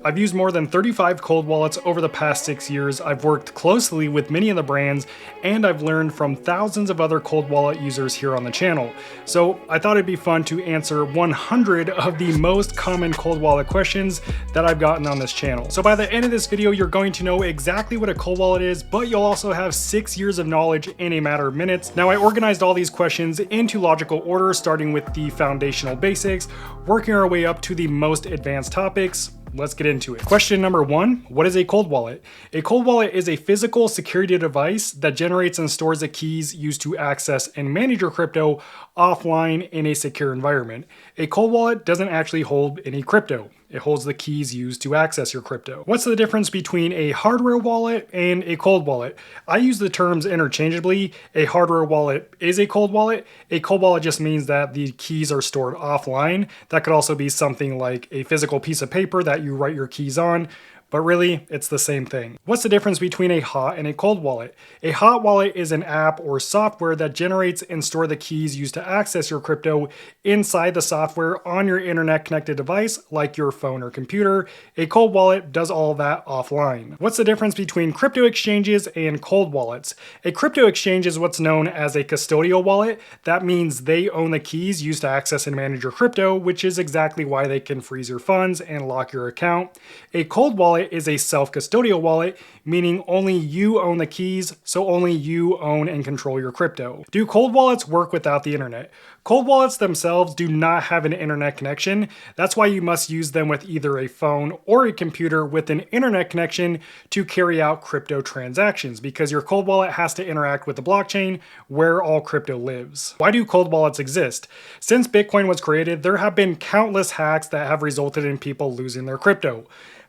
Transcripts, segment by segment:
I've used more than 35 cold wallets over the past 6 years. I've worked closely with many of the brands, and I've learned from thousands of other cold wallet users here on the channel. So I thought it'd be fun to answer 100 of the most common cold wallet questions that I've gotten on this channel. So by the end of this video, you're going to know exactly what a cold wallet is, but you'll also have 6 years of knowledge in a matter of minutes. Now, I organized all these questions into logical order, starting with the foundational basics, working our way up to the most advanced topics. Let's get into it. Question number 1, what is a cold wallet? A cold wallet is a physical security device that generates and stores the keys used to access and manage your crypto offline in a secure environment. A cold wallet doesn't actually hold any crypto. It holds the keys used to access your crypto. What's the difference between a hardware wallet and a cold wallet? I use the terms interchangeably. A hardware wallet is a cold wallet. A cold wallet just means that the keys are stored offline. That could also be something like a physical piece of paper that you write your keys on. But really, it's the same thing. What's the difference between a hot and a cold wallet? A hot wallet is an app or software that generates and stores the keys used to access your crypto inside the software on your internet connected device, like your phone or computer. A cold wallet does all that offline. What's the difference between crypto exchanges and cold wallets? A crypto exchange is what's known as a custodial wallet. That means they own the keys used to access and manage your crypto, which is exactly why they can freeze your funds and lock your account. A cold wallet is a self-custodial wallet, meaning only you own the keys, so only you own and control your crypto. Do cold wallets work without the internet? Cold wallets themselves do not have an internet connection. That's why you must use them with either a phone or a computer with an internet connection to carry out crypto transactions, because your cold wallet has to interact with the blockchain where all crypto lives. Why do cold wallets exist? Since Bitcoin was created, there have been countless hacks that have resulted in people losing their crypto.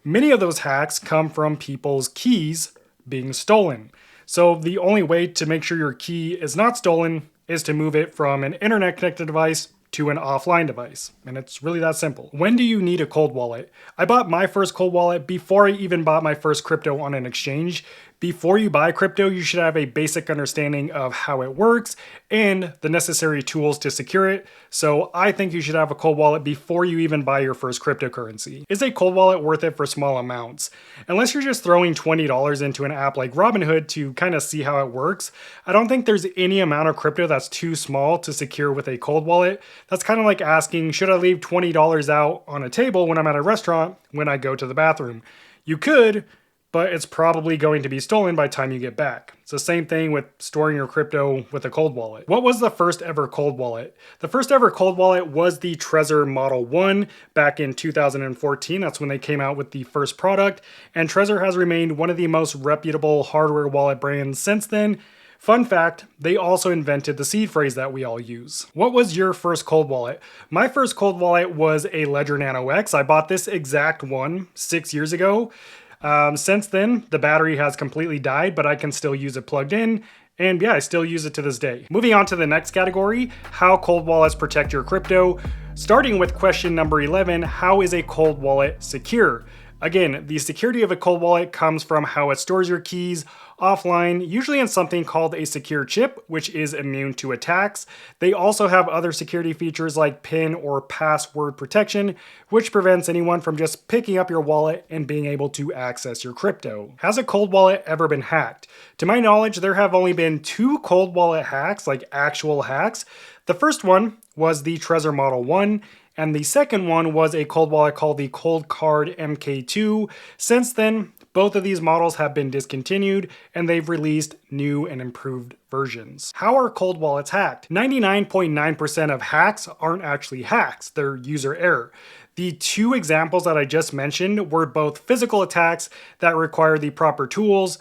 Many of those hacks come from people's keys being stolen. So the only way to make sure your key is not stolen is to move it from an internet connected device to an offline device. And it's really that simple. When do you need a cold wallet? I bought my first cold wallet before I even bought my first crypto on an exchange. Before you buy crypto, you should have a basic understanding of how it works and the necessary tools to secure it. So I think you should have a cold wallet before you even buy your first cryptocurrency. Is a cold wallet worth it for small amounts? Unless you're just throwing $20 into an app like Robinhood to kind of see how it works, I don't think there's any amount of crypto that's too small to secure with a cold wallet. That's kind of like asking, should I leave $20 out on a table when I'm at a restaurant when I go to the bathroom? You could, but it's probably going to be stolen by the time you get back. It's the same thing with storing your crypto with a cold wallet. What was the first ever cold wallet? The first ever cold wallet was the Trezor Model 1 back in 2014. That's when they came out with the first product, and Trezor has remained one of the most reputable hardware wallet brands since then. Fun fact, they also invented the seed phrase that we all use. What was your first cold wallet? My first cold wallet was a Ledger Nano X. I bought this exact one 6 years ago. Since then, the battery has completely died, but I can still use it plugged in. And yeah, I still use it to this day. Moving on to the next category, how cold wallets protect your crypto. Starting with question number 11, how is a cold wallet secure? Again, the security of a cold wallet comes from how it stores your keys offline, usually in something called a secure chip, which is immune to attacks. They also have other security features like PIN or password protection, which prevents anyone from just picking up your wallet and being able to access your crypto. Has a cold wallet ever been hacked? To my knowledge, there have only been 2 cold wallet hacks, like actual hacks. The first one was the Trezor Model 1, and the second one was a cold wallet called the Cold Card MK2. Since then, both of these models have been discontinued, and they've released new and improved versions. How are cold wallets hacked? 99.9% of hacks aren't actually hacks, they're user error. The 2 examples that I just mentioned were both physical attacks that require the proper tools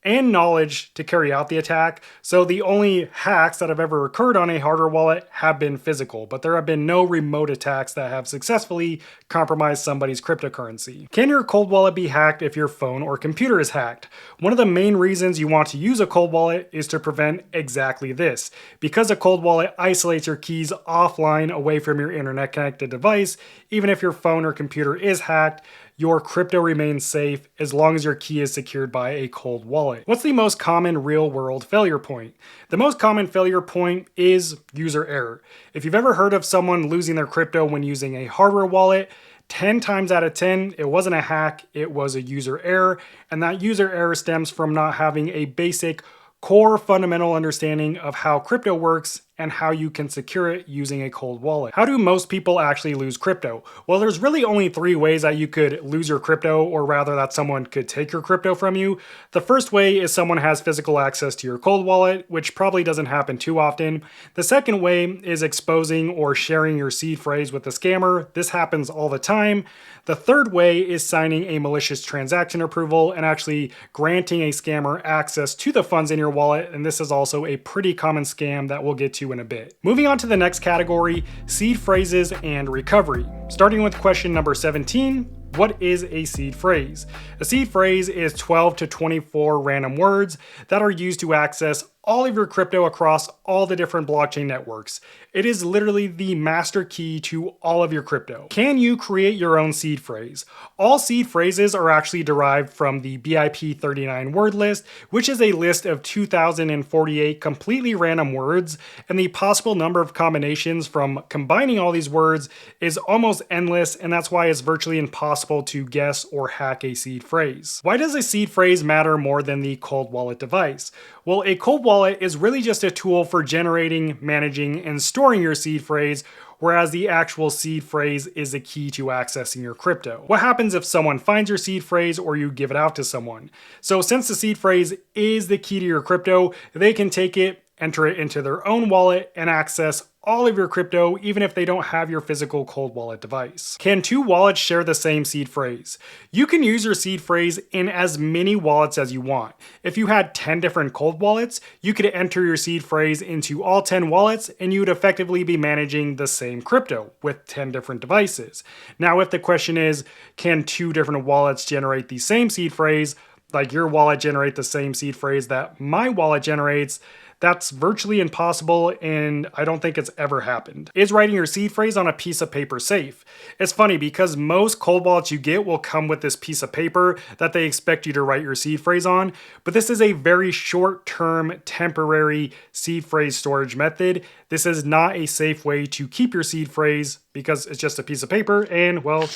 and knowledge to carry out the attack. So the only hacks that have ever occurred on a hardware wallet have been physical, but there have been no remote attacks that have successfully compromised somebody's cryptocurrency. Can your cold wallet be hacked if your phone or computer is hacked? One of the main reasons you want to use a cold wallet is to prevent exactly this. Because a cold wallet isolates your keys offline away from your internet connected device, even if your phone or computer is hacked, your crypto remains safe as long as your key is secured by a cold wallet. What's the most common real-world failure point? The most common failure point is user error. If you've ever heard of someone losing their crypto when using a hardware wallet, 10 times out of 10, it wasn't a hack, it was a user error, and that user error stems from not having a basic core fundamental understanding of how crypto works and how you can secure it using a cold wallet. How do most people actually lose crypto? Well, there's really only 3 ways that you could lose your crypto, or rather that someone could take your crypto from you. The first way is someone has physical access to your cold wallet, which probably doesn't happen too often. The second way is exposing or sharing your seed phrase with a scammer. This happens all the time. The third way is signing a malicious transaction approval and actually granting a scammer access to the funds in your wallet, and this is also a pretty common scam that we'll get to in a bit. Moving on to the next category, seed phrases and recovery. Starting with question number 17, what is a seed phrase? A seed phrase is 12 to 24 random words that are used to access all of your crypto across all the different blockchain networks. It is literally the master key to all of your crypto. Can you create your own seed phrase? All seed phrases are actually derived from the BIP 39 word list, which is a list of 2,048 completely random words, and the possible number of combinations from combining all these words is almost endless, and that's why it's virtually impossible to guess or hack a seed phrase. Why does a seed phrase matter more than the cold wallet device? Well, a cold wallet is really just a tool for generating, managing, and storing your seed phrase, whereas the actual seed phrase is the key to accessing your crypto. What happens if someone finds your seed phrase or you give it out to someone? So since the seed phrase is the key to your crypto, they can take it, enter it into their own wallet, and access all of your crypto, even if they don't have your physical cold wallet device. Can 2 wallets share the same seed phrase? You can use your seed phrase in as many wallets as you want. If you had 10 different cold wallets, you could enter your seed phrase into all 10 wallets and you would effectively be managing the same crypto with 10 different devices. Now, if the question is, can 2 different wallets generate the same seed phrase, like your wallet generate the same seed phrase that my wallet generates, that's virtually impossible, and I don't think it's ever happened. Is writing your seed phrase on a piece of paper safe? It's funny because most cold wallets you get will come with this piece of paper that they expect you to write your seed phrase on, but this is a very short-term, temporary seed phrase storage method. This is not a safe way to keep your seed phrase because it's just a piece of paper and, well,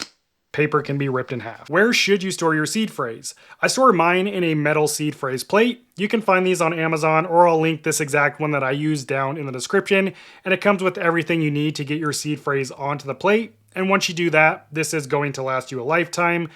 paper can be ripped in half. Where should you store your seed phrase? I store mine in a metal seed phrase plate. You can find these on Amazon, or I'll link this exact one that I use down in the description, and it comes with everything you need to get your seed phrase onto the plate. And once you do that, this is going to last you a lifetime.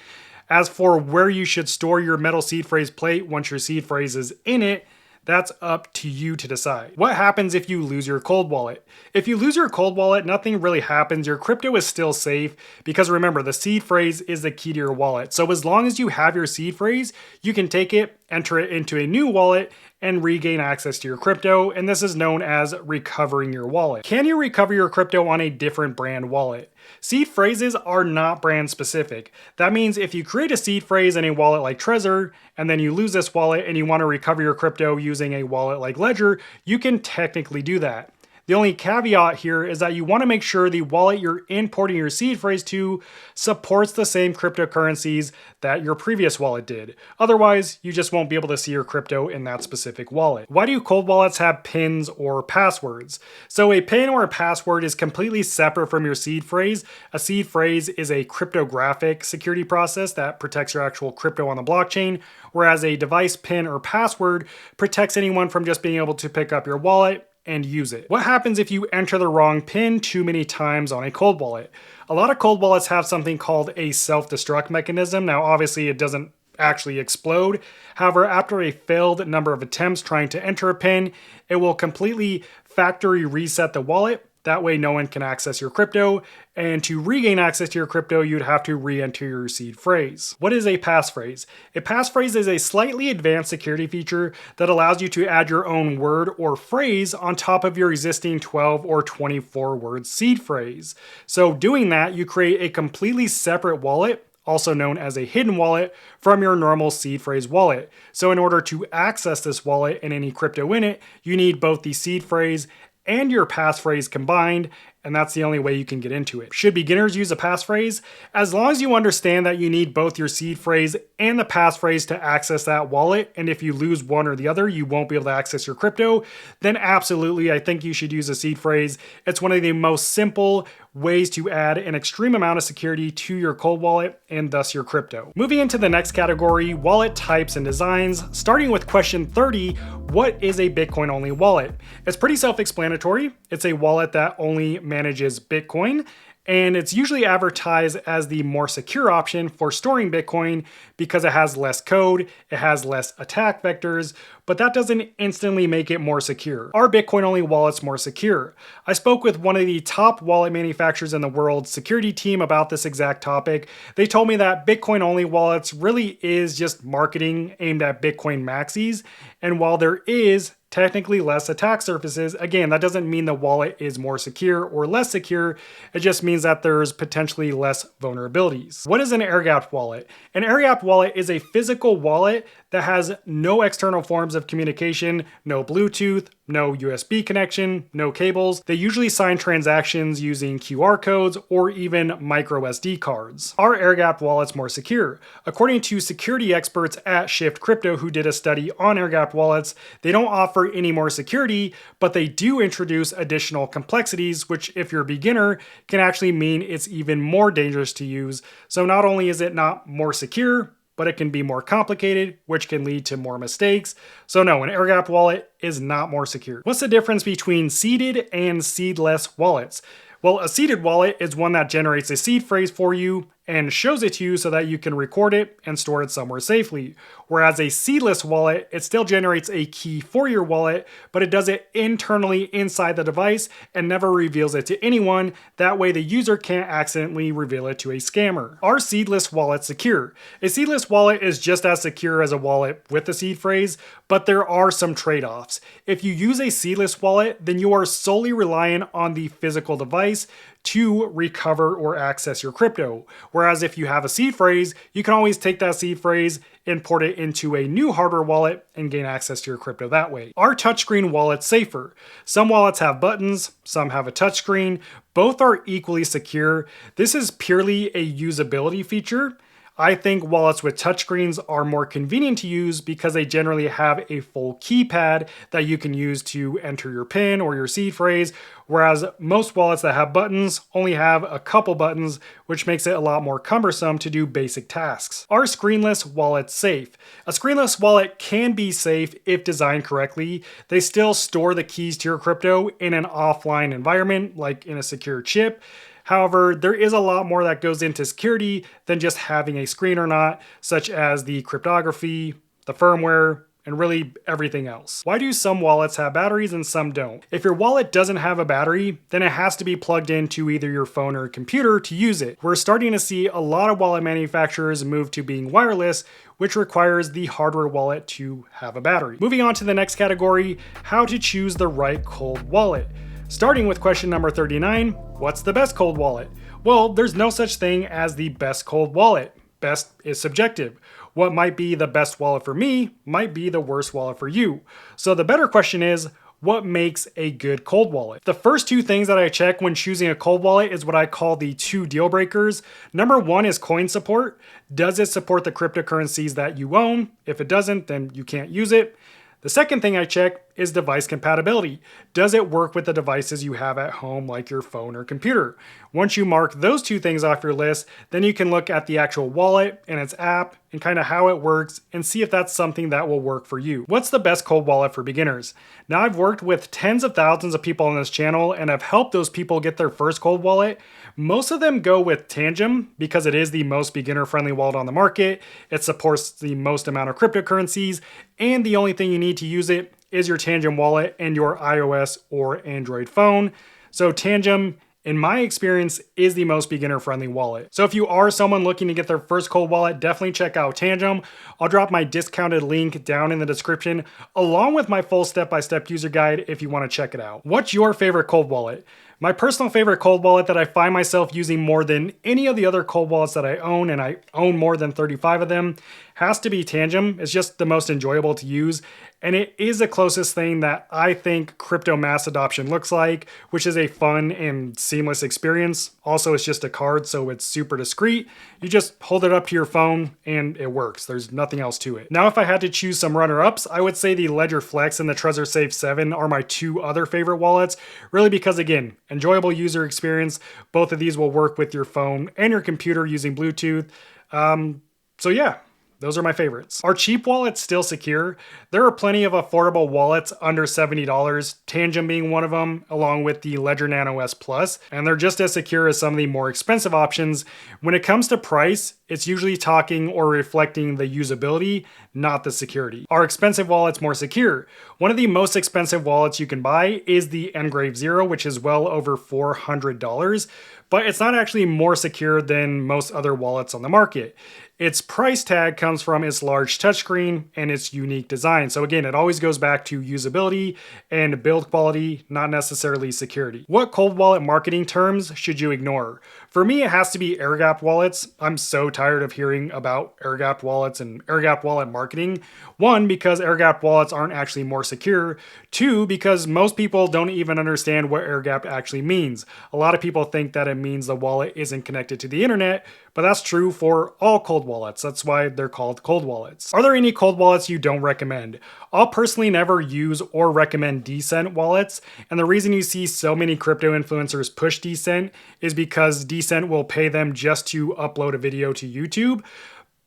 As for where you should store your metal seed phrase plate once your seed phrase is in it, that's up to you to decide. What happens if you lose your cold wallet? If you lose your cold wallet, nothing really happens. Your crypto is still safe because remember, the seed phrase is the key to your wallet. So as long as you have your seed phrase, you can take it, enter it into a new wallet, and regain access to your crypto, and this is known as recovering your wallet. Can you recover your crypto on a different brand wallet? Seed phrases are not brand specific. That means if you create a seed phrase in a wallet like Trezor, and then you lose this wallet and you want to recover your crypto using a wallet like Ledger, you can technically do that. The only caveat here is that you want to make sure the wallet you're importing your seed phrase to supports the same cryptocurrencies that your previous wallet did. Otherwise, you just won't be able to see your crypto in that specific wallet. Why do cold wallets have pins or passwords? So a pin or a password is completely separate from your seed phrase. A seed phrase is a cryptographic security process that protects your actual crypto on the blockchain, whereas a device pin or password protects anyone from just being able to pick up your wallet and use it. What happens if you enter the wrong pin too many times on a cold wallet? A lot of cold wallets have something called a self-destruct mechanism. Now, obviously it doesn't actually explode. However, after a failed number of attempts trying to enter a pin, it will completely factory reset the wallet. That way no one can access your crypto, and to regain access to your crypto, you'd have to re-enter your seed phrase. What is a passphrase? A passphrase is a slightly advanced security feature that allows you to add your own word or phrase on top of your existing 12 or 24 word seed phrase. So doing that, you create a completely separate wallet, also known as a hidden wallet, from your normal seed phrase wallet. So in order to access this wallet and any crypto in it, you need both the seed phrase and your passphrase combined, and that's the only way you can get into it. Should beginners use a passphrase? As long as you understand that you need both your seed phrase and the passphrase to access that wallet, and if you lose one or the other, you won't be able to access your crypto, then absolutely, I think you should use a seed phrase. It's one of the most simple ways to add an extreme amount of security to your cold wallet and thus your crypto. Moving into the next category, wallet types and designs, starting with question 30, what is a Bitcoin only wallet? It's pretty self-explanatory. It's a wallet that only manages Bitcoin, and it's usually advertised as the more secure option for storing Bitcoin because it has less code, it has less attack vectors, but that doesn't instantly make it more secure. Are Bitcoin-only wallets more secure? I spoke with one of the top wallet manufacturers in the world's security team about this exact topic. They told me that Bitcoin-only wallets really is just marketing aimed at Bitcoin maxis, and while there is technically less attack surfaces, again, that doesn't mean the wallet is more secure or less secure. It just means that there's potentially less vulnerabilities. What is an air-gapped wallet? An air-gapped wallet is a physical wallet that has no external forms of communication, no Bluetooth, no USB connection, no cables. They usually sign transactions using QR codes or even micro SD cards. Are air-gapped wallets more secure? According to security experts at Shift Crypto who did a study on air-gapped wallets, they don't offer any more security, but they do introduce additional complexities, which if you're a beginner can actually mean it's even more dangerous to use. So not only is it not more secure, but it can be more complicated, which can lead to more mistakes. So no, an air-gapped wallet is not more secure. What's the difference between seeded and seedless wallets? Well, a seeded wallet is one that generates a seed phrase for you and shows it to you so that you can record it and store it somewhere safely. Whereas a seedless wallet, it still generates a key for your wallet, but it does it internally inside the device and never reveals it to anyone. That way the user can't accidentally reveal it to a scammer. Are seedless wallets secure? A seedless wallet is just as secure as a wallet with the seed phrase, but there are some trade-offs. If you use a seedless wallet, then you are solely reliant on the physical device to recover or access your crypto. Whereas if you have a seed phrase, you can always take that seed phrase, import it into a new hardware wallet, and gain access to your crypto that way. Are touchscreen wallets safer? Some wallets have buttons, some have a touchscreen. Both are equally secure. This is purely a usability feature. I think wallets with touchscreens are more convenient to use because they generally have a full keypad that you can use to enter your PIN or your seed phrase, whereas most wallets that have buttons only have a couple buttons, which makes it a lot more cumbersome to do basic tasks. Are screenless wallets safe? A screenless wallet can be safe if designed correctly. They still store the keys to your crypto in an offline environment, like in a secure chip. However, there is a lot more that goes into security than just having a screen or not, such as the cryptography, the firmware, and really everything else. Why do some wallets have batteries and some don't? If your wallet doesn't have a battery, then it has to be plugged into either your phone or computer to use it. We're starting to see a lot of wallet manufacturers move to being wireless, which requires the hardware wallet to have a battery. Moving on to the next category, how to choose the right cold wallet. Starting with question number 39, what's the best cold wallet? Well, there's no such thing as the best cold wallet. Best is subjective. What might be the best wallet for me might be the worst wallet for you. So the better question is, what makes a good cold wallet? The first two things that I check when choosing a cold wallet is what I call the two deal breakers. Number one is coin support. Does it support the cryptocurrencies that you own? If it doesn't, then you can't use it. The second thing I check is device compatibility. Does it work with the devices you have at home, like your phone or computer? Once you mark those two things off your list, then you can look at the actual wallet and its app and kind of how it works and see if that's something that will work for you. What's the best cold wallet for beginners? Now, I've worked with tens of thousands of people on this channel and I've helped those people get their first cold wallet. Most of them go with Tangem because it is the most beginner-friendly wallet on the market. It supports the most amount of cryptocurrencies, and the only thing you need to use it is your Tangem wallet and your iOS or Android phone. So Tangem, in my experience, is the most beginner-friendly wallet. So if you are someone looking to get their first cold wallet, definitely check out Tangem. I'll drop my discounted link down in the description, along with my full step-by-step user guide if you want to check it out. What's your favorite cold wallet? My personal favorite cold wallet that I find myself using more than any of the other cold wallets that I own, and I own more than 35 of them, has to be Tangem. It's just the most enjoyable to use, and it is the closest thing that I think crypto mass adoption looks like, which is a fun and seamless experience. Also, it's just a card, so it's super discreet. You just hold it up to your phone and it works. There's nothing else to it. Now, if I had to choose some runner-ups, I would say the Ledger Flex and the Trezor Safe 7 are my two other favorite wallets, really because, again, enjoyable user experience. Both of these will work with your phone and your computer using Bluetooth. So yeah, those are my favorites. Are cheap wallets still secure? There are plenty of affordable wallets under $70, Tangent being one of them, along with the Ledger Nano S Plus, and they're just as secure as some of the more expensive options. When it comes to price, it's usually talking or reflecting the usability, not the security. Are expensive wallets more secure? One of the most expensive wallets you can buy is the Ngrave Zero, which is well over $400, but it's not actually more secure than most other wallets on the market. Its price tag comes from its large touchscreen and its unique design. So again, it always goes back to usability and build quality, not necessarily security. What cold wallet marketing terms should you ignore? For me, it has to be air-gapped wallets. I'm so tired of hearing about air-gapped wallets and air-gapped wallet marketing. One, because air-gapped wallets aren't actually more secure. Two, because most people don't even understand what air-gapped actually means. A lot of people think that it means the wallet isn't connected to the internet, but that's true for all cold wallets. That's why they're called cold wallets. Are there any cold wallets you don't recommend? I'll personally never use or recommend Decent wallets, and the reason you see so many crypto influencers push Decent is because Decent will pay them just to upload a video to YouTube.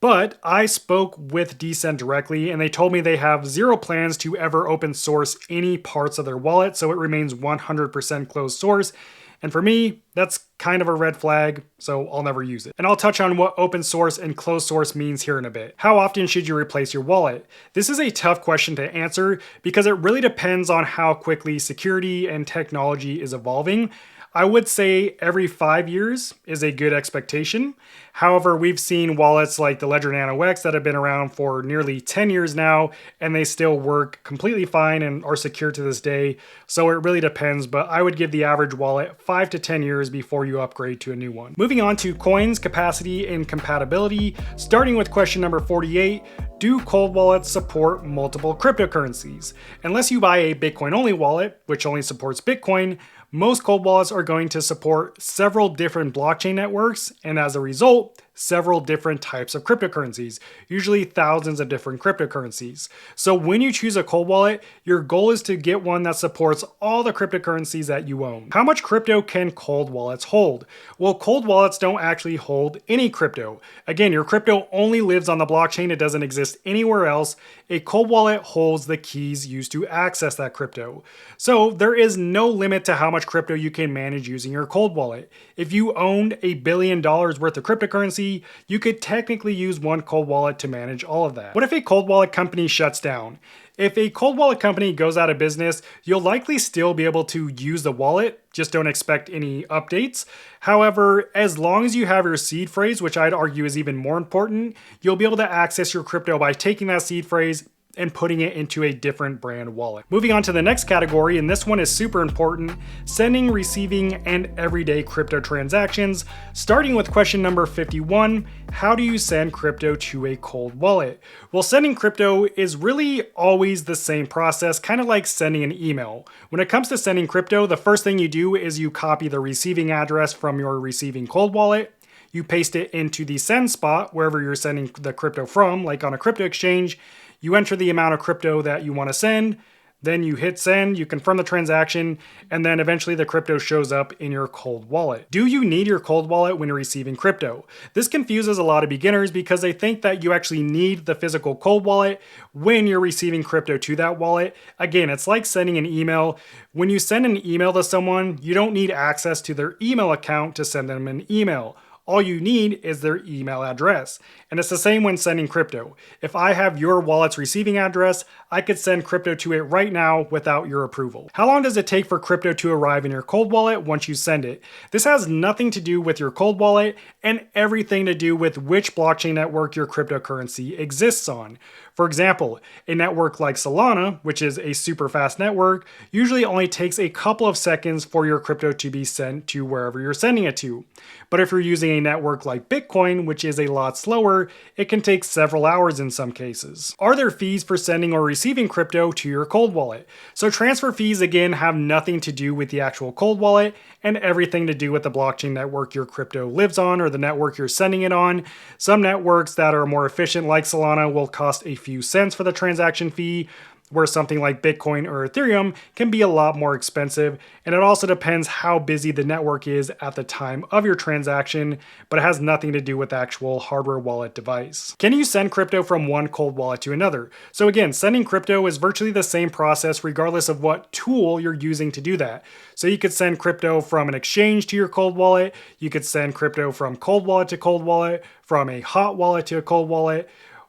But I spoke with Decent directly and they told me they have zero plans to ever open source any parts of their wallet, so it remains 100% closed source. And for me, that's kind of a red flag, so I'll never use it. And I'll touch on what open source and closed source means here in a bit. How often should you replace your wallet? This is a tough question to answer because it really depends on how quickly security and technology is evolving. I would say every 5 years is a good expectation. However, we've seen wallets like the Ledger Nano X that have been around for nearly 10 years now, and they still work completely fine and are secure to this day. So it really depends, but I would give the average wallet 5 to 10 years before you upgrade to a new one. Moving on to coins, capacity, and compatibility, starting with question number 48. Do cold wallets support multiple cryptocurrencies? Unless you buy a Bitcoin-only wallet, which only supports Bitcoin, most cold wallets are going to support several different blockchain networks, and as a result, several different types of cryptocurrencies, usually thousands of different cryptocurrencies. So when you choose a cold wallet, your goal is to get one that supports all the cryptocurrencies that you own. How much crypto can cold wallets hold? Well, cold wallets don't actually hold any crypto. Again, your crypto only lives on the blockchain. It doesn't exist anywhere else. A cold wallet holds the keys used to access that crypto. So there is no limit to how much crypto you can manage using your cold wallet. If you owned $1 billion worth of cryptocurrency, you could technically use one cold wallet to manage all of that. What if a cold wallet company shuts down? If a cold wallet company goes out of business, you'll likely still be able to use the wallet, just don't expect any updates. However, as long as you have your seed phrase, which I'd argue is even more important, you'll be able to access your crypto by taking that seed phrase and putting it into a different brand wallet. Moving on to the next category, and this one is super important, sending, receiving, and everyday crypto transactions. Starting with question number 51, how do you send crypto to a cold wallet? Well, sending crypto is really always the same process, kind of like sending an email. When it comes to sending crypto, the first thing you do is you copy the receiving address from your receiving cold wallet. You paste it into the send spot, wherever you're sending the crypto from, like on a crypto exchange. You enter the amount of crypto that you want to send, then you hit send, you confirm the transaction, and then eventually the crypto shows up in your cold wallet. Do you need your cold wallet when you're receiving crypto? This confuses a lot of beginners because they think that you actually need the physical cold wallet when you're receiving crypto to that wallet. Again, it's like sending an email. When you send an email to someone, you don't need access to their email account to send them an email. All you need is their email address. And it's the same when sending crypto. If I have your wallet's receiving address, I could send crypto to it right now without your approval. How long does it take for crypto to arrive in your cold wallet once you send it? This has nothing to do with your cold wallet and everything to do with which blockchain network your cryptocurrency exists on. For example, a network like Solana, which is a super fast network, usually only takes a couple of seconds for your crypto to be sent to wherever you're sending it to. But if you're using a network like Bitcoin, which is a lot slower, it can take several hours in some cases. Are there fees for sending or receiving crypto to your cold wallet? So transfer fees again have nothing to do with the actual cold wallet and everything to do with the blockchain network your crypto lives on or the network you're sending it on. Some networks that are more efficient like Solana will cost a few cents for the transaction fee. where something like Bitcoin or Ethereum can be a lot more expensive. And it also depends how busy the network is at the time of your transaction, but it has nothing to do with the actual hardware wallet device. Can you send crypto from one cold wallet to another? So again, sending crypto is virtually the same process regardless of what tool you're using to do that. So you could send crypto from an exchange to your cold wallet, you could send crypto from cold wallet to cold wallet, from a hot wallet to a cold wallet.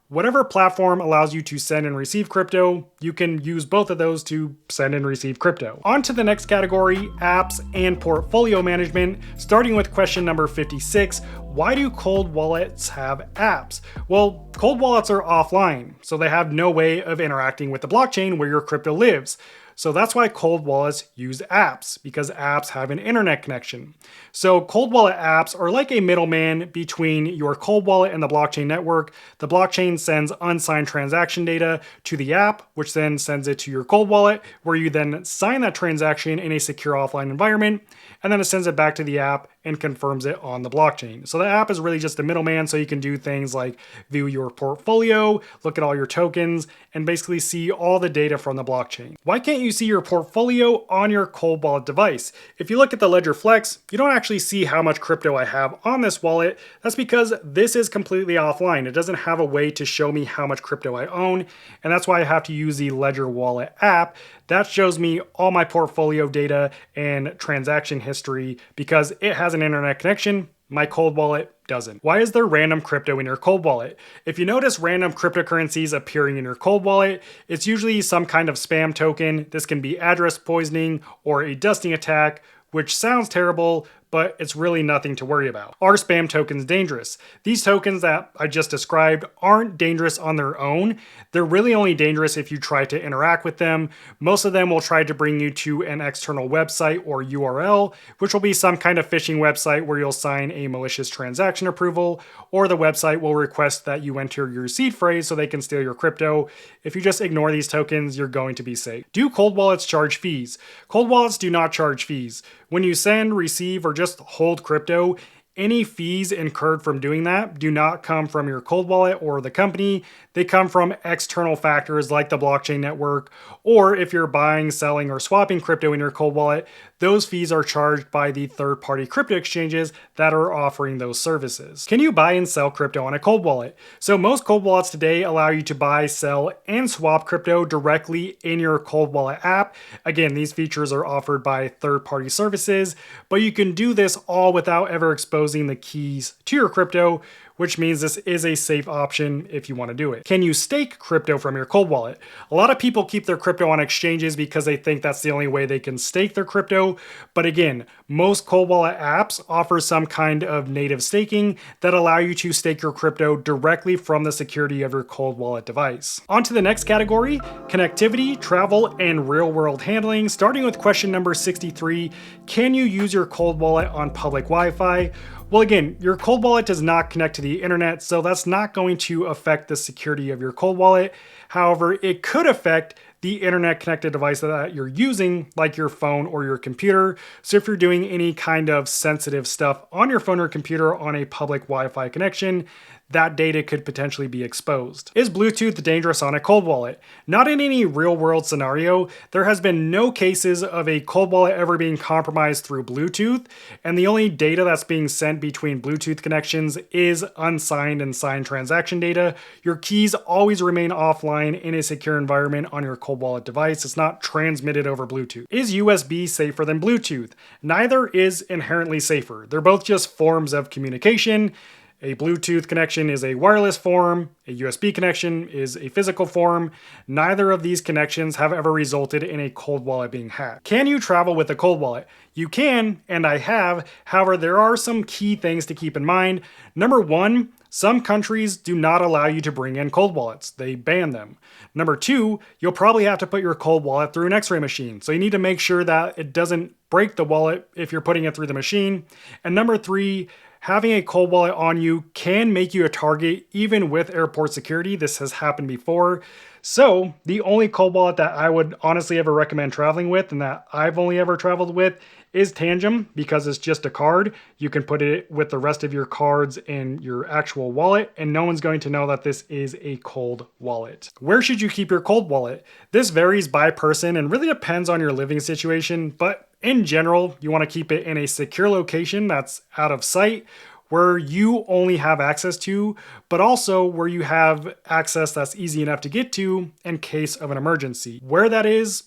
Whatever platform allows you to send and receive crypto, you can use both of those to send and receive crypto. On to the next category, apps and portfolio management, starting with question number 56. Why do cold wallets have apps? Well, cold wallets are offline, so they have no way of interacting with the blockchain where your crypto lives. So that's why cold wallets use apps, because apps have an internet connection. So cold wallet apps are like a middleman between your cold wallet and the blockchain network. The blockchain sends unsigned transaction data to the app, which then sends it to your cold wallet, where you then sign that transaction in a secure offline environment, and then it sends it back to the app and confirms it on the blockchain. So the app is really just a middleman, so you can do things like view your portfolio, look at all your tokens, and basically see all the data from the blockchain. Why can't you see your portfolio on your cold wallet device? If you look at the Ledger Flex, you don't actually see how much crypto I have on this wallet. That's because this is completely offline. It doesn't have a way to show me how much crypto I own, and that's why I have to use the Ledger Wallet app. That shows me all my portfolio data and transaction history because it has an internet connection. My cold wallet doesn't. Why is there random crypto in your cold wallet? If you notice random cryptocurrencies appearing in your cold wallet, it's usually some kind of spam token. This can be address poisoning or a dusting attack, which sounds terrible, but it's really nothing to worry about. Are spam tokens dangerous? These tokens that I just described aren't dangerous on their own. They're really only dangerous if you try to interact with them. Most of them will try to bring you to an external website or URL, which will be some kind of phishing website where you'll sign a malicious transaction approval, or the website will request that you enter your seed phrase so they can steal your crypto. If you just ignore these tokens, you're going to be safe. Do cold wallets charge fees? Cold wallets do not charge fees. When you send, receive, or just hold crypto, any fees incurred from doing that do not come from your cold wallet or the company. They come from external factors like the blockchain network, or if you're buying, selling, or swapping crypto in your cold wallet, those fees are charged by the third-party crypto exchanges that are offering those services. Can you buy and sell crypto on a cold wallet? So most cold wallets today allow you to buy, sell, and swap crypto directly in your cold wallet app. Again, these features are offered by third-party services, but you can do this all without ever exposing the keys to your crypto, which means this is a safe option if you want to do it. Can you stake crypto from your cold wallet? A lot of people keep their crypto on exchanges because they think that's the only way they can stake their crypto. But again, most cold wallet apps offer some kind of native staking that allow you to stake your crypto directly from the security of your cold wallet device. On to the next category, connectivity, travel, and real-world handling. Starting with question number 63, can you use your cold wallet on public Wi-Fi? Well, again, your cold wallet does not connect to the internet, so that's not going to affect the security of your cold wallet. However, it could affect the internet connected device that you're using, like your phone or your computer. So if you're doing any kind of sensitive stuff on your phone or computer on a public Wi-Fi connection, that data could potentially be exposed. Is Bluetooth dangerous on a cold wallet? Not in any real world scenario. There has been no cases of a cold wallet ever being compromised through Bluetooth, and the only data that's being sent between Bluetooth connections is unsigned and signed transaction data. Your keys always remain offline in a secure environment on your cold wallet device. It's not transmitted over Bluetooth. Is USB safer than Bluetooth? Neither is inherently safer. They're both just forms of communication. A Bluetooth connection is a wireless form, a USB connection is a physical form. Neither of these connections have ever resulted in a cold wallet being hacked. Can you travel with a cold wallet? You can, and I have. However, there are some key things to keep in mind. Number one, some countries do not allow you to bring in cold wallets. They ban them. Number two, you'll probably have to put your cold wallet through an X-ray machine. So you need to make sure that it doesn't break the wallet if you're putting it through the machine. And number three, having a cold wallet on you can make you a target even with airport security. This has happened before. So the only cold wallet that I would honestly ever recommend traveling with, and that I've only ever traveled with, is Tangem, because it's just a card. You can put it with the rest of your cards in your actual wallet, and no one's going to know that this is a cold wallet. Where should you keep your cold wallet? This varies by person and really depends on your living situation, but in general, you want to keep it in a secure location that's out of sight, where you only have access to, but also where you have access that's easy enough to get to in case of an emergency. Where that is,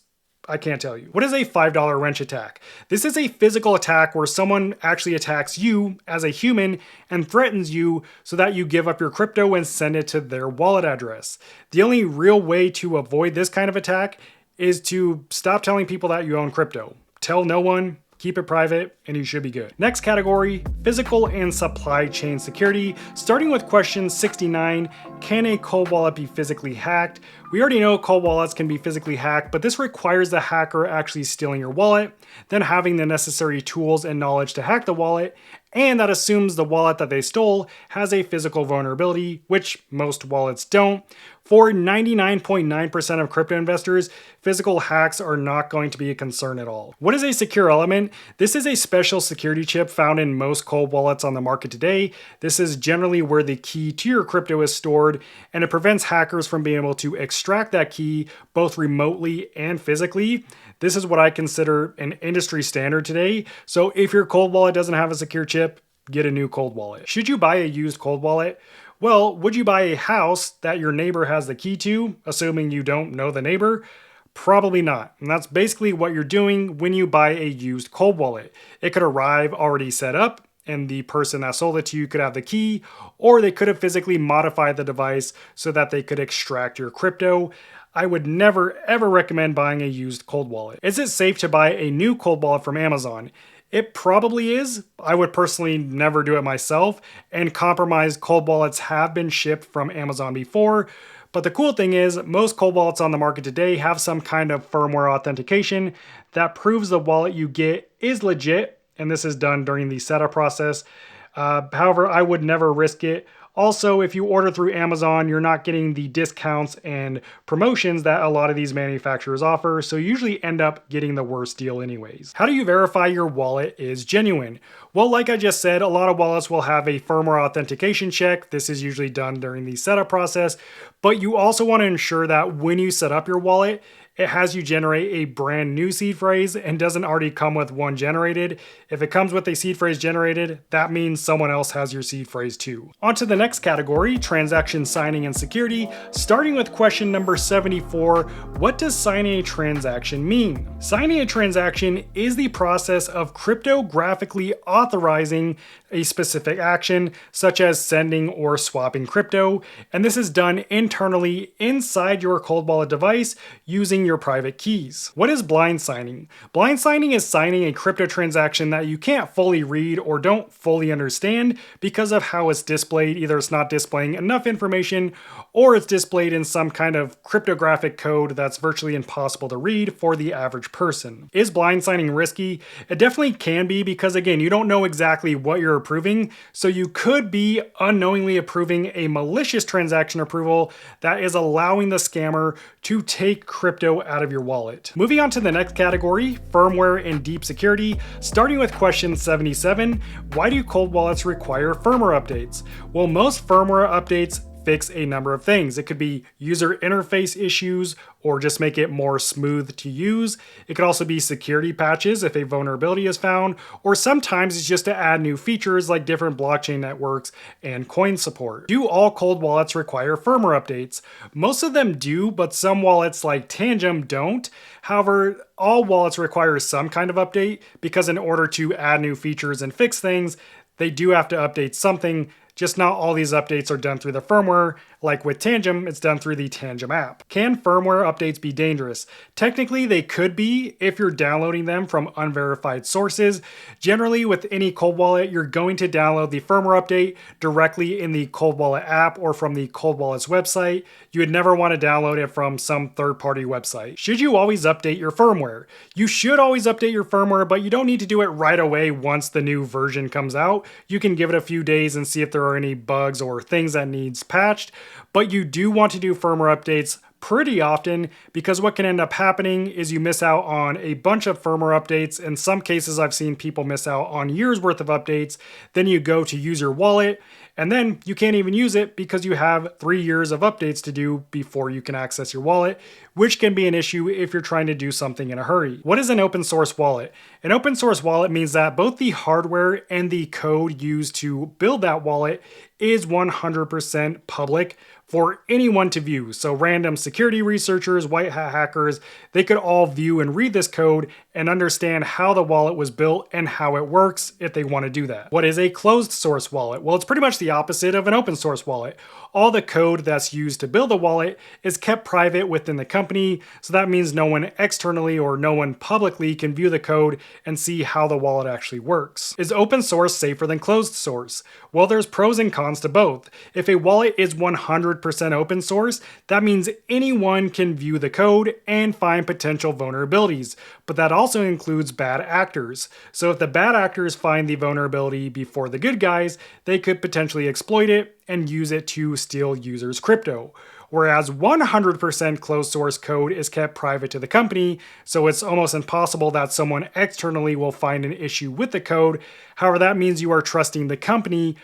I can't tell you. What is a $5 wrench attack? This is a physical attack where someone actually attacks you as a human and threatens you so that you give up your crypto and send it to their wallet address. The only real way to avoid this kind of attack is to stop telling people that you own crypto. Tell no one. Keep it private, and you should be good. Next category, physical and supply chain security. Starting with question 69, can a cold wallet be physically hacked? We already know cold wallets can be physically hacked, but this requires the hacker actually stealing your wallet, then having the necessary tools and knowledge to hack the wallet, and that assumes the wallet that they stole has a physical vulnerability, which most wallets don't. For 99.9% of crypto investors, physical hacks are not going to be a concern at all. What is a secure element? This is a special security chip found in most cold wallets on the market today. This is generally where the key to your crypto is stored, and it prevents hackers from being able to extract that key both remotely and physically. This is what I consider an industry standard today. So if your cold wallet doesn't have a secure chip, get a new cold wallet. Should you buy a used cold wallet? Well, would you buy a house that your neighbor has the key to, assuming you don't know the neighbor? Probably not. And that's basically what you're doing when you buy a used cold wallet. It could arrive already set up, and the person that sold it to you could have the key, or they could have physically modified the device so that they could extract your crypto. I would never ever recommend buying a used cold wallet. Is it safe to buy a new cold wallet from Amazon? It probably is. I would personally never do it myself, and compromised cold wallets have been shipped from Amazon before. But the cool thing is, most cold wallets on the market today have some kind of firmware authentication that proves the wallet you get is legit, and this is done during the setup process. However, I would never risk it. Also, if you order through Amazon, you're not getting the discounts and promotions that a lot of these manufacturers offer, so you usually end up getting the worst deal anyways. How do you verify your wallet is genuine? Well, like I just said, a lot of wallets will have a firmware authentication check. This is usually done during the setup process, but you also want to ensure that when you set up your wallet, it has you generate a brand new seed phrase and doesn't already come with one generated. If it comes with a seed phrase generated, that means someone else has your seed phrase too. On to the next category, transaction signing and security. Starting with question number 74, what does signing a transaction mean? Signing a transaction is the process of cryptographically authorizing a specific action, such as sending or swapping crypto, and this is done internally inside your cold wallet device using your private keys. What is blind signing? Blind signing is signing a crypto transaction that you can't fully read or don't fully understand because of how it's displayed. Either it's not displaying enough information, or it's displayed in some kind of cryptographic code that's virtually impossible to read for the average person. Is blind signing risky? It definitely can be, because again, you don't know exactly what you're approving, so you could be unknowingly approving a malicious transaction approval that is allowing the scammer to take crypto out of your wallet. Moving on to the next category, firmware and deep security. Starting with question 77, why do cold wallets require firmware updates? Well, most firmware updates fix a number of things. It could be user interface issues or just make it more smooth to use. It could also be security patches if a vulnerability is found, or sometimes it's just to add new features like different blockchain networks and coin support. Do all cold wallets require firmware updates? Most of them do, but some wallets like Tangem don't. However, all wallets require some kind of update, because in order to add new features and fix things, they do have to update something just not all these updates are done through the firmware. Like with Tangem, it's done through the Tangem app. Can firmware updates be dangerous? Technically, they could be if you're downloading them from unverified sources. Generally, with any cold wallet, you're going to download the firmware update directly in the cold wallet app or from the cold wallet's website. You would never want to download it from some third-party website. Should you always update your firmware? You should always update your firmware, but you don't need to do it right away once the new version comes out. You can give it a few days and see if there are any bugs or things that needs patched. But you do want to do firmware updates pretty often, because what can end up happening is you miss out on a bunch of firmware updates. In some cases, I've seen people miss out on years worth of updates. Then you go to use your wallet and then you can't even use it because you have 3 years of updates to do before you can access your wallet, which can be an issue if you're trying to do something in a hurry. What is an open source wallet? An open source wallet means that both the hardware and the code used to build that wallet is 100% public for anyone to view. So random security researchers, white hat hackers, they could all view and read this code and understand how the wallet was built and how it works if they want to do that. What is a closed source wallet? Well, it's pretty much the opposite of an open source wallet. All the code that's used to build a wallet is kept private within the company, so that means no one externally or no one publicly can view the code and see how the wallet actually works. Is open source safer than closed source? Well, there's pros and cons to both. If a wallet is 100% open source, that means anyone can view the code and find potential vulnerabilities, but that also includes bad actors. So if the bad actors find the vulnerability before the good guys, they could potentially exploit it and use it to steal users' crypto. Whereas 100% closed source code is kept private to the company, so it's almost impossible that someone externally will find an issue with the code. However, that means you are trusting the company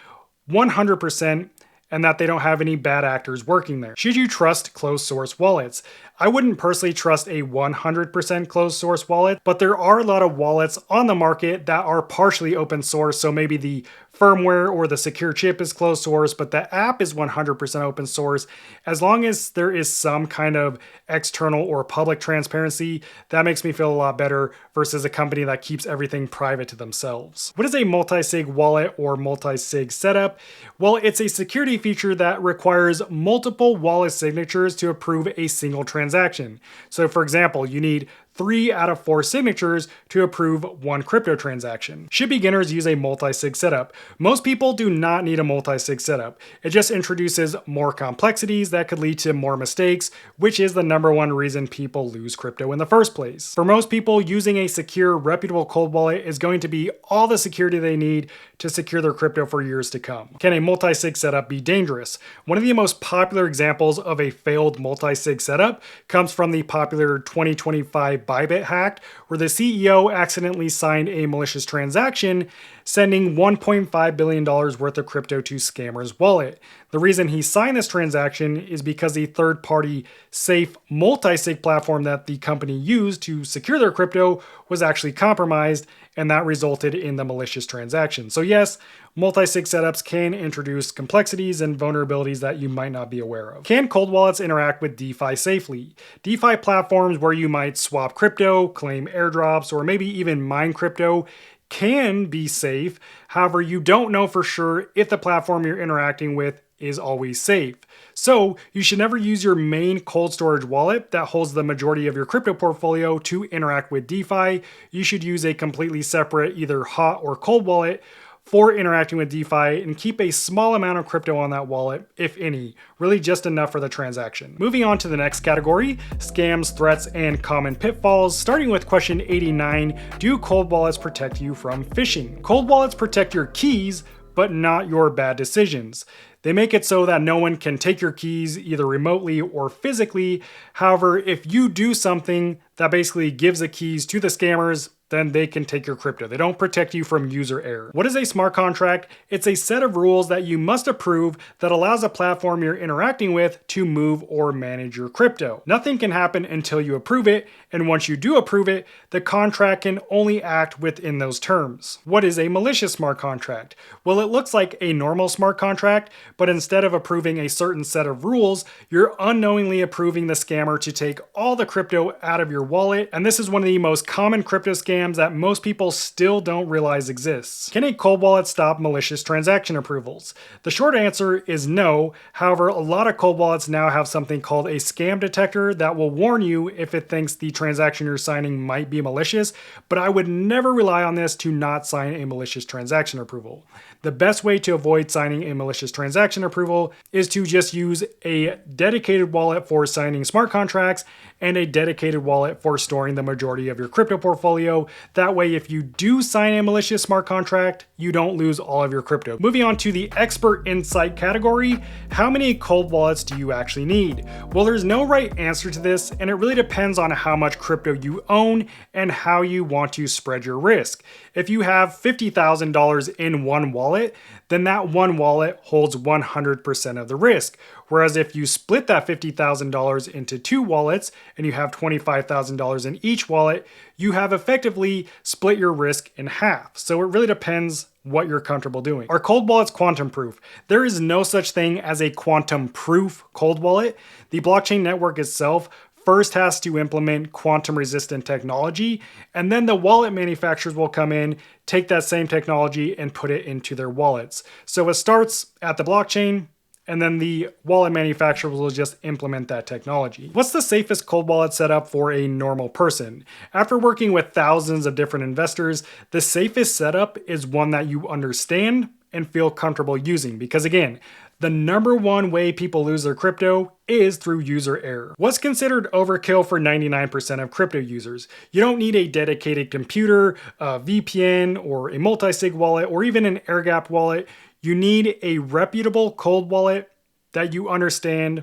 100% and that they don't have any bad actors working there. Should you trust closed source wallets? I wouldn't personally trust a 100% closed source wallet, but there are a lot of wallets on the market that are partially open source. So maybe the firmware or the secure chip is closed source, but the app is 100% open source. As long as there is some kind of external or public transparency, that makes me feel a lot better versus a company that keeps everything private to themselves. What is a multi-sig wallet or multi-sig setup? Well, it's a security feature that requires multiple wallet signatures to approve a single transaction. So for example, you need 3 out of 4 signatures to approve one crypto transaction. Should beginners use a multi-sig setup? Most people do not need a multi-sig setup. It just introduces more complexities that could lead to more mistakes, which is the #1 reason people lose crypto in the first place. For most people, using a secure, reputable cold wallet is going to be all the security they need to secure their crypto for years to come. Can a multi-sig setup be dangerous? One of the most popular examples of a failed multi-sig setup comes from the popular 2025 Bybit hack, where the CEO accidentally signed a malicious transaction, sending $1.5 billion worth of crypto to scammers' wallet. The reason he signed this transaction is because the third-party safe multi-sig platform that the company used to secure their crypto was actually compromised, and that resulted in the malicious transaction. So yes, multi-sig setups can introduce complexities and vulnerabilities that you might not be aware of. Can cold wallets interact with DeFi safely? DeFi platforms where you might swap crypto, claim airdrops, or maybe even mine crypto can be safe. However, you don't know for sure if the platform you're interacting with is always safe. So you should never use your main cold storage wallet that holds the majority of your crypto portfolio to interact with DeFi. You should use a completely separate either hot or cold wallet for interacting with DeFi, and keep a small amount of crypto on that wallet, if any, really just enough for the transaction. Moving on to the next category, scams, threats, and common pitfalls. Starting with question 89, do cold wallets protect you from phishing? Cold wallets protect your keys, but not your bad decisions. They make it so that no one can take your keys either remotely or physically. However, if you do something that basically gives the keys to the scammers, then they can take your crypto. They don't protect you from user error. What is a smart contract? It's a set of rules that you must approve that allows a platform you're interacting with to move or manage your crypto. Nothing can happen until you approve it, and once you do approve it, the contract can only act within those terms. What is a malicious smart contract? Well, it looks like a normal smart contract, but instead of approving a certain set of rules, you're unknowingly approving the scammer to take all the crypto out of your wallet, and this is one of the most common crypto scams scams that most people still don't realize exists. Can a cold wallet stop malicious transaction approvals? The short answer is no. However, a lot of cold wallets now have something called a scam detector that will warn you if it thinks the transaction you're signing might be malicious, but I would never rely on this to not sign a malicious transaction approval. The best way to avoid signing a malicious transaction approval is to just use a dedicated wallet for signing smart contracts and a dedicated wallet for storing the majority of your crypto portfolio. That way, if you do sign a malicious smart contract, you don't lose all of your crypto. Moving on to the expert insight category, how many cold wallets do you actually need? Well, there's no right answer to this, and it really depends on how much crypto you own and how you want to spread your risk. If you have $50,000 in one wallet, then that one wallet holds 100% of the risk. Whereas if you split that $50,000 into two wallets and you have $25,000 in each wallet, you have effectively split your risk in half. So it really depends what you're comfortable doing. Are cold wallets quantum proof? There is no such thing as a quantum proof cold wallet. The blockchain network itself first has to implement quantum resistant technology, and then the wallet manufacturers will come in, take that same technology and put it into their wallets. So it starts at the blockchain, and then the wallet manufacturers will just implement that technology. What's the safest cold wallet setup for a normal person? After working with thousands of different investors, the safest setup is one that you understand and feel comfortable using, because again, the number one way people lose their crypto is through user error. What's considered overkill for 99% of crypto users? You don't need a dedicated computer, a VPN, or a multi-sig wallet, or even an air-gapped wallet. You need a reputable cold wallet that you understand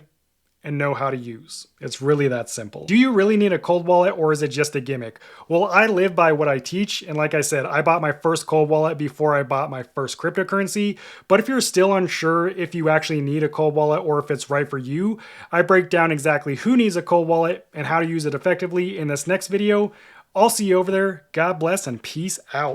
and know how to use. It's really that simple. Do you really need a cold wallet, or is it just a gimmick? Well, I live by what I teach, and like I said, I bought my first cold wallet before I bought my first cryptocurrency. But if you're still unsure if you actually need a cold wallet or if it's right for you, I break down exactly who needs a cold wallet and how to use it effectively in this next video. I'll see you over there. God bless and peace out.